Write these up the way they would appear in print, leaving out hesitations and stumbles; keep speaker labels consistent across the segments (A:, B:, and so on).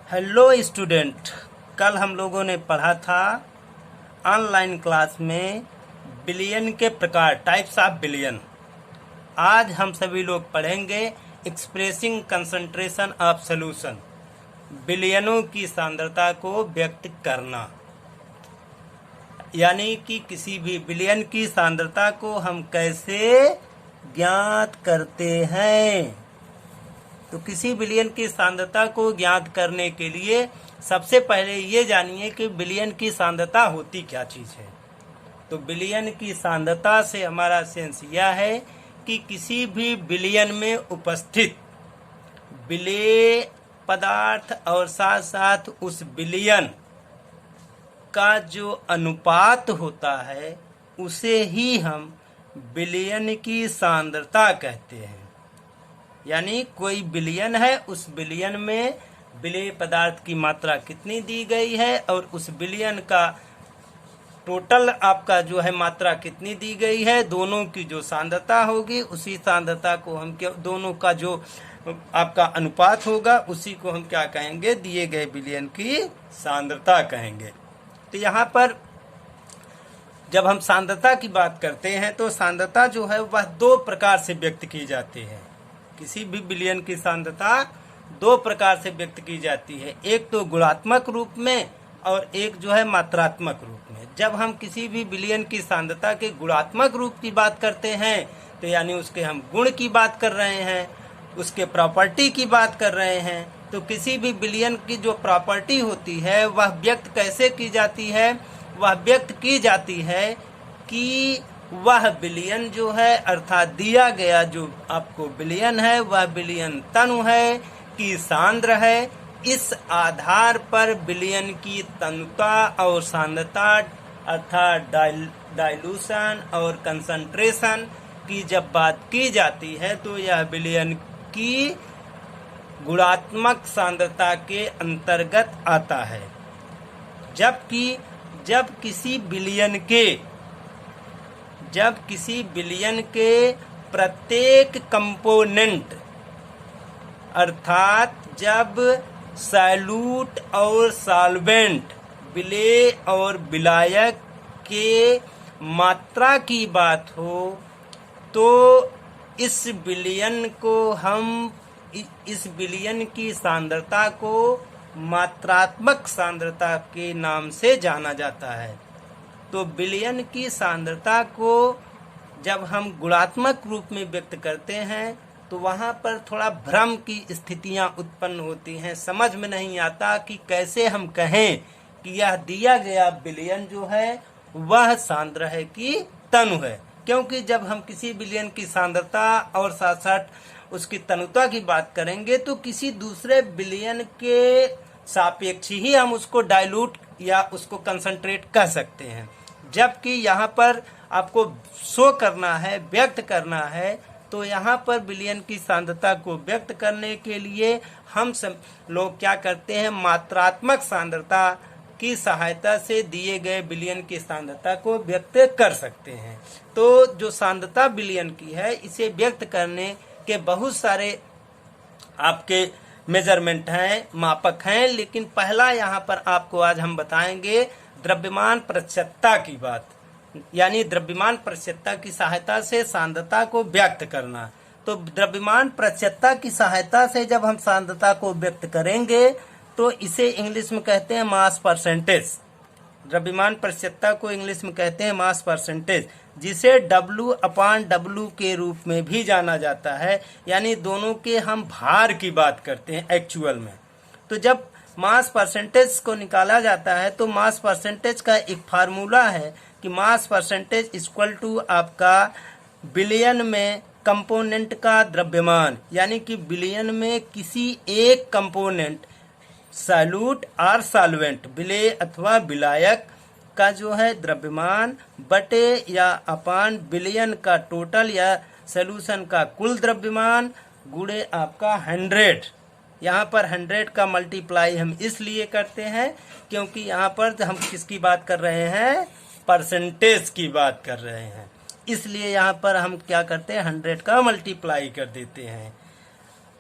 A: Hello student, कल हम लोगों ने पढ़ा था ऑनलाइन क्लास में बिलियन के प्रकार, टाइप्स ऑफ बिलियन। आज हम सभी लोग पढ़ेंगे एक्सप्रेसिंग कंसंट्रेशन ऑफ सॉल्यूशन, बिलियनों की सांद्रता को व्यक्त करना। यानी कि किसी भी बिलियन की सांद्रता को हम कैसे ज्ञात करते हैं। तो किसी बिलियन की सांद्रता को ज्ञात करने के लिए सबसे पहले ये जानिए कि बिलियन की सांद्रता होती क्या चीज़ है। तो बिलियन की सांद्रता से हमारा सेंस यह है कि किसी भी बिलियन में उपस्थित विलेय पदार्थ और साथ साथ उस बिलियन का जो अनुपात होता है उसे ही हम बिलियन की सांद्रता कहते हैं। यानी कोई बिलियन है, उस बिलियन में विलेय पदार्थ की मात्रा कितनी दी गई है और उस बिलियन का टोटल आपका जो है मात्रा कितनी दी गई है, दोनों की जो सांद्रता होगी उसी सांद्रता को हम क्या, दोनों का जो आपका अनुपात होगा उसी को हम क्या कहेंगे, दिए गए बिलियन की सांद्रता कहेंगे। तो यहाँ पर जब हम सांद्रता की बात करते हैं तो सांद्रता जो है वह दो प्रकार से व्यक्त की जाती है। किसी भी बिलियन की सांद्रता दो प्रकार से व्यक्त की जाती है, एक तो गुणात्मक रूप में और एक जो है मात्रात्मक रूप में। जब हम किसी भी बिलियन की सांद्रता के गुणात्मक रूप की बात करते हैं तो यानी उसके हम गुण की बात कर रहे हैं, उसके प्रॉपर्टी की बात कर रहे हैं। तो किसी भी बिलियन की जो प्रॉपर्टी होती है वह व्यक्त कैसे की जाती है, वह व्यक्त की जाती है कि वह बिलियन जो है अर्थात दिया गया जो आपको बिलियन है वह बिलियन तनु है कि सांद्र है। इस आधार पर बिलियन की तनुता और सांद्रता अर्थात डाइल्यूशन और कंसंट्रेशन की जब बात की जाती है तो यह बिलियन की गुणात्मक सांद्रता के अंतर्गत आता है। जबकि जब किसी बिलियन के प्रत्येक कंपोनेंट अर्थात जब सॉल्यूट और सॉल्वेंट, विलेय और विलायक के मात्रा की बात हो तो इस बिलियन की सांद्रता को मात्रात्मक सांद्रता के नाम से जाना जाता है। तो बिलियन की सांद्रता को जब हम गुणात्मक रूप में व्यक्त करते हैं तो वहाँ पर थोड़ा भ्रम की स्थितियाँ उत्पन्न होती हैं। समझ में नहीं आता कि कैसे हम कहें कि यह दिया गया बिलियन जो है वह सांद्र है कि तनु है, क्योंकि जब हम किसी बिलियन की सांद्रता और साथ साथ उसकी तनुता की बात करेंगे तो किसी दूसरे बिलियन के सापेक्ष ही हम उसको डाइल्यूट या उसको कंसंट्रेट कर सकते हैं। जबकि यहाँ पर आपको शो करना है, व्यक्त करना है, तो यहाँ पर बिलियन की सांद्रता को व्यक्त करने के लिए हम सब लोग क्या करते हैं, मात्रात्मक सांद्रता की सहायता से दिए गए बिलियन की सांद्रता को व्यक्त कर सकते हैं। तो जो सांद्रता बिलियन की है इसे व्यक्त करने के बहुत सारे आपके मेजरमेंट हैं, मापक हैं, लेकिन पहला यहाँ पर आपको आज हम बताएंगे द्रव्यमान प्रतिशतता की बात। यानी द्रव्यमान प्रतिशतता की सहायता से सांद्रता को व्यक्त करना। तो द्रव्यमान प्रतिशतता की सहायता से जब हम सांद्रता को व्यक्त करेंगे तो इसे इंग्लिश में कहते हैं मास परसेंटेज। द्रव्यमान प्रतिशतता को इंग्लिश में कहते हैं मास परसेंटेज, जिसे W/W के रूप में भी जाना जाता है। यानी दोनों के हम भार की बात करते हैं एक्चुअल में। तो जब मास परसेंटेज को निकाला जाता है तो मास परसेंटेज का एक फार्मूला है कि मास परसेंटेज इक्वल टू आपका बिलियन में कंपोनेंट का द्रव्यमान। यानी कि बिलियन में किसी एक कंपोनेंट सॉल्यूट और सॉल्वेंट, विलेय अथवा विलायक का जो है द्रव्यमान बटे या अपान बिलियन का टोटल या सॉल्यूशन का कुल द्रव्यमान गुणे आपका 100। यहाँ पर 100 का मल्टीप्लाई हम इसलिए करते हैं क्योंकि यहाँ पर हम किसकी बात कर रहे हैं, परसेंटेज की बात कर रहे हैं। इसलिए यहाँ पर हम क्या करते हैं, 100 का मल्टीप्लाई कर देते हैं।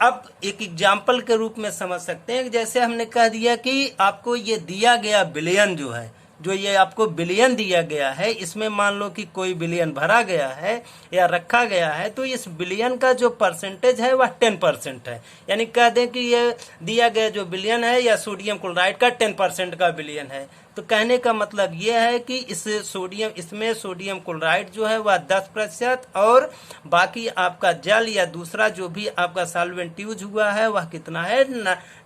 A: अब एक एग्जाम्पल के रूप में समझ सकते हैं, जैसे हमने कह दिया कि आपको ये दिया गया बिलियन जो है, जो ये आपको बिलियन दिया गया है, इसमें मान लो कि कोई बिलियन भरा गया है या रखा गया है, तो इस बिलियन का जो परसेंटेज है वह 10% है। यानी कह दें कि ये दिया गया जो बिलियन है या सोडियम क्लोराइड का 10% का बिलियन है। तो कहने का मतलब ये है कि इसमें सोडियम क्लोराइड जो है वह 10% और बाकी आपका जल या दूसरा जो भी आपका सॉल्वेंट यूज हुआ है वह कितना है,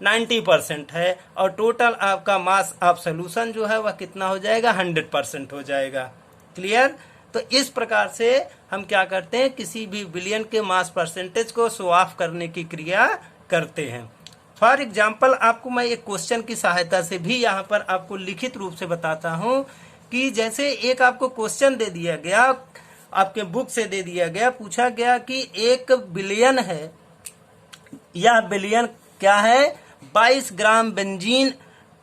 A: 90% है। और टोटल आपका मास ऑफ सोल्यूशन जो है वह कितना हो जाएगा, 100% हो जाएगा। क्लियर। तो इस प्रकार से हम क्या करते हैं, किसी भी बिलियन के मास परसेंटेज को शो ऑफ करने की क्रिया करते हैं। फॉर एग्जाम्पल आपको मैं एक क्वेश्चन की सहायता से भी यहाँ पर आपको लिखित रूप से बताता हूँ कि जैसे एक आपको क्वेश्चन दे दिया गया, आपके बुक से दे दिया गया, पूछा गया कि एक बिलियन है, यह बिलियन क्या है, 22 ग्राम बेंजीन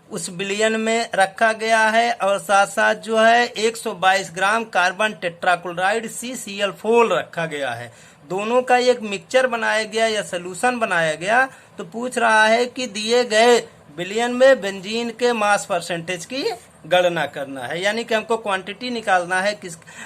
A: उस बिलियन में रखा गया है और साथ साथ जो है 122 ग्राम कार्बन टेट्राक्लोराइड CCl4 रखा गया है। दोनों का एक मिक्सचर बनाया गया या सोल्यूशन बनाया गया। तो पूछ रहा है कि दिए गए बिलियन में बेंजीन के मास परसेंटेज की गणना करना है, यानी कि हमको क्वांटिटी निकालना है,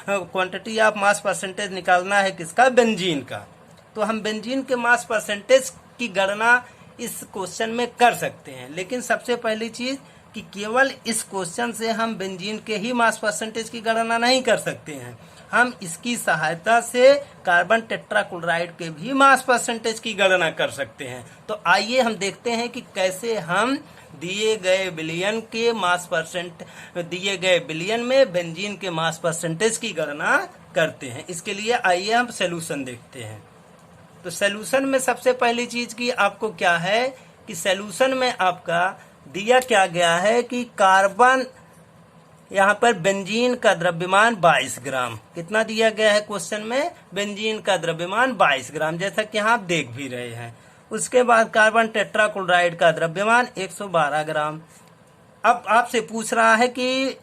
A: क्वांटिटी ऑफ मास परसेंटेज निकालना है किसका, बेंजीन का। तो हम बेंजीन के मास परसेंटेज की गणना इस क्वेश्चन में कर सकते हैं, लेकिन सबसे पहली चीज कि केवल इस क्वेश्चन से हम बेंजीन के ही मास परसेंटेज की गणना नहीं कर सकते हैं, हम इसकी सहायता से कार्बन टेट्राक्लोराइड के भी मास परसेंटेज की गणना कर सकते हैं। तो आइए हम देखते हैं कि कैसे हम दिए गए बिलियन में बेंजीन के मास परसेंटेज की गणना करते हैं। इसके लिए आइए हम सोल्यूशन देखते हैं। तो सोल्यूशन में सबसे पहली चीज की आपको क्या है कि सोल्यूशन में आपका दिया क्या गया है कि कार्बन, यहाँ पर बेंजीन का द्रव्यमान 22 ग्राम, कितना दिया गया है क्वेश्चन में, बेंजीन का द्रव्यमान 22 ग्राम, जैसा कि यहाँ आप देख भी रहे हैं। उसके बाद कार्बन टेट्राक्लोराइड का द्रव्यमान 112 ग्राम। अब आपसे पूछ रहा है कि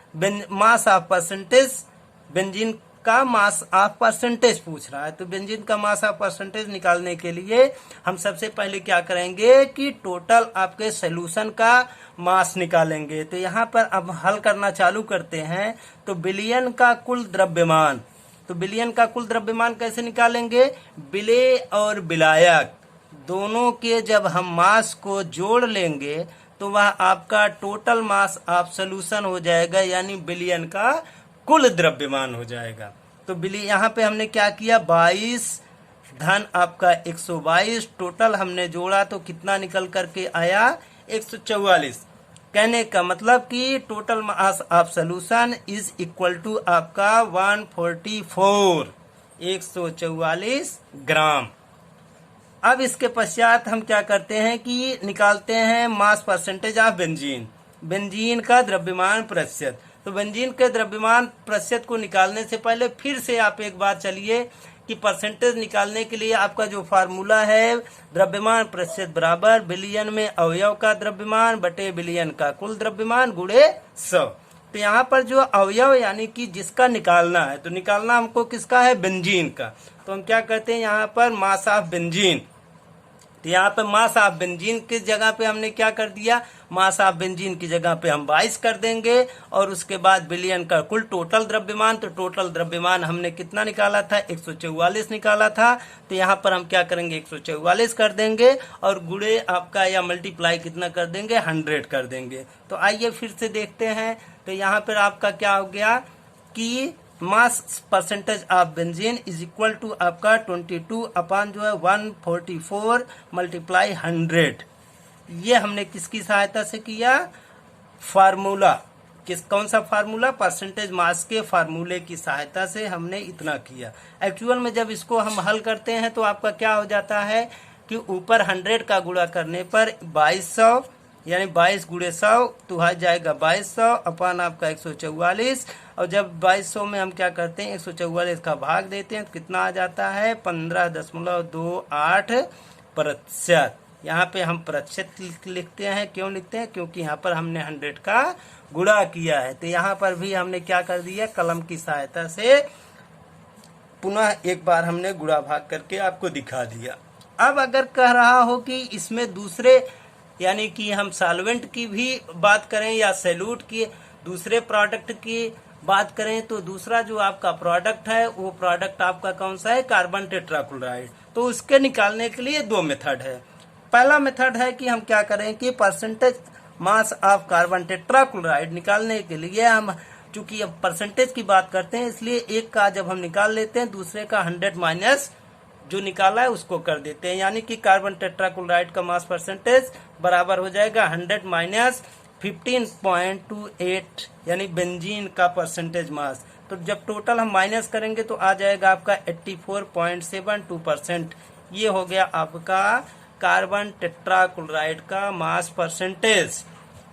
A: मास ऑफ परसेंटेज, बेंजीन का मास ऑफ परसेंटेज पूछ रहा है। तो बेंजीन का मास ऑफ परसेंटेज निकालने के लिए हम सबसे पहले क्या करेंगे कि टोटल आपके सोल्यूशन का मास निकालेंगे। तो यहाँ पर अब हल करना चालू करते हैं। तो बिलियन का कुल द्रव्यमान, तो बिलियन का कुल द्रव्यमान कैसे निकालेंगे, बिले और बिलायक दोनों के जब हम मास को जोड़ लेंगे तो वह आपका टोटल मास ऑफ सोल्यूशन हो जाएगा, यानी बिलियन का कुल द्रव्यमान हो जाएगा। तो यहाँ पे हमने क्या किया, 22 धन आपका 122, टोटल हमने जोड़ा तो कितना निकल करके आया, 144। कहने का मतलब कि total mass of solution is equal to आपका 144, 144 ग्राम। अब इसके पश्चात हम क्या करते हैं कि निकालते हैं मास परसेंटेज ऑफ बेंजीन, बेंजीन का द्रव्यमान प्रतिशत। तो बेंजीन के द्रव्यमान प्रतिशत को निकालने से पहले फिर से आप एक बार चलिए कि परसेंटेज निकालने के लिए आपका जो फार्मूला है, द्रव्यमान प्रतिशत बराबर बिलियन में अवयव का द्रव्यमान बटे बिलियन का कुल द्रव्यमान गुणे 100। तो यहाँ पर जो अवयव यानी कि जिसका निकालना है, तो निकालना हमको किसका है, बेंजीन का। तो हम क्या करते हैं यहाँ पर मास ऑफ बेंजीन, तो यहाँ पे मास ऑफ बेंजीन की जगह पे हमने क्या कर दिया, मास ऑफ बेंजीन की जगह पे हम 22 कर देंगे और उसके बाद बिलियन का कुल टोटल द्रव्यमान, तो टोटल द्रव्यमान हमने कितना निकाला था, 144 निकाला था। तो यहाँ पर हम क्या करेंगे, 144 कर देंगे और गुणे आपका या मल्टीप्लाई कितना कर देंगे, 100 कर देंगे। तो आइए फिर से देखते हैं। तो यहाँ पर आपका क्या हो गया कि mass percentage of benzene is equal to आपका 22 अपान जो है 144 मल्टीप्लाई 100। ये हमने किसकी सहायता से किया, फार्मूला, कौन सा फार्मूला, परसेंटेज मास के फार्मूले की सहायता से हमने इतना किया। एक्चुअल में जब इसको हम हल करते हैं तो आपका क्या हो जाता है कि ऊपर 100 का गुणा करने पर 2200 यानी 22 गुणे 100 तो आ जाएगा 2200 अपान आपका 144। और जब 2200 में हम क्या करते हैं, 144 का भाग देते हैं तो कितना आ जाता है, 15.28%। यहाँ पे हम प्रतिशत लिखते हैं, क्यों लिखते हैं, क्योंकि यहाँ पर हमने 100 का गुणा किया है। तो यहाँ पर भी हमने क्या कर दिया, कलम की सहायता से पुनः एक बार हमने गुणा भाग करके आपको दिखा दिया। अब अगर कह रहा हो कि इसमें दूसरे यानी कि हम सॉल्वेंट की भी बात करें या सैल्यूट की दूसरे प्रोडक्ट की बात करें, तो दूसरा जो आपका प्रोडक्ट है वो प्रोडक्ट आपका कौन सा है, कार्बन टेट्राक्लोराइड। तो उसके निकालने के लिए दो मेथड है। पहला मेथड है कि हम क्या करें कि percentage mass of carbon tetrachloride निकालने के लिए हम चूंकि अब परसेंटेज की बात करते हैं इसलिए एक का जब हम निकाल लेते हैं दूसरे का 100 माइनस जो निकाला है उसको कर देते हैं, यानी कि कार्बन टेट्राक्लोराइड का मास परसेंटेज बराबर हो जाएगा 100 माइनस 15.28 यानी बेंजीन का परसेंटेज मास। तो जब टोटल हम माइनस करेंगे तो आ जाएगा आपका 84.72%। ये हो गया आपका कार्बन टेट्राक्लोराइड का मास परसेंटेज।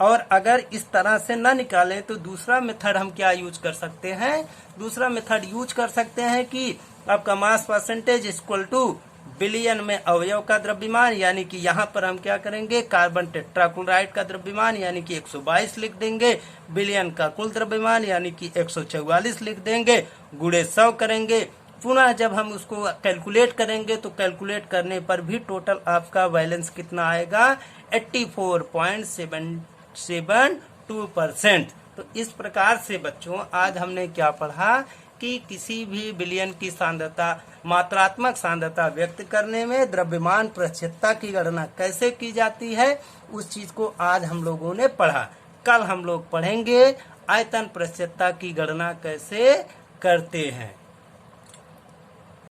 A: और अगर इस तरह से न निकालें तो दूसरा मेथड हम क्या यूज कर सकते हैं, दूसरा मेथड यूज कर सकते हैं कि आपका mass percentage equal two billion में अवयव का द्रव्यमान, यानी कि यहाँ पर हम क्या करेंगे कार्बन टेट्राक्लोराइड का द्रव्यमान यानी कि 122 लिख देंगे, बिलियन का कुल द्रव्यमान यानी कि 144 लिख देंगे, गुणे 100 करेंगे। पुनः जब हम उसको कैलकुलेट करेंगे तो कैलकुलेट करने पर भी टोटल आपका बैलेंस कितना आएगा 84.72%। तो इस प्रकार से बच्चों आज हमने क्या पढ़ा कि किसी भी विलयन की सांद्रता मात्रात्मक सांद्रता व्यक्त करने में द्रव्यमान प्रतिशतता की गणना कैसे की जाती है उस चीज को आज हम लोगों ने पढ़ा। कल हम लोग पढ़ेंगे आयतन प्रतिशतता की गणना कैसे करते हैं।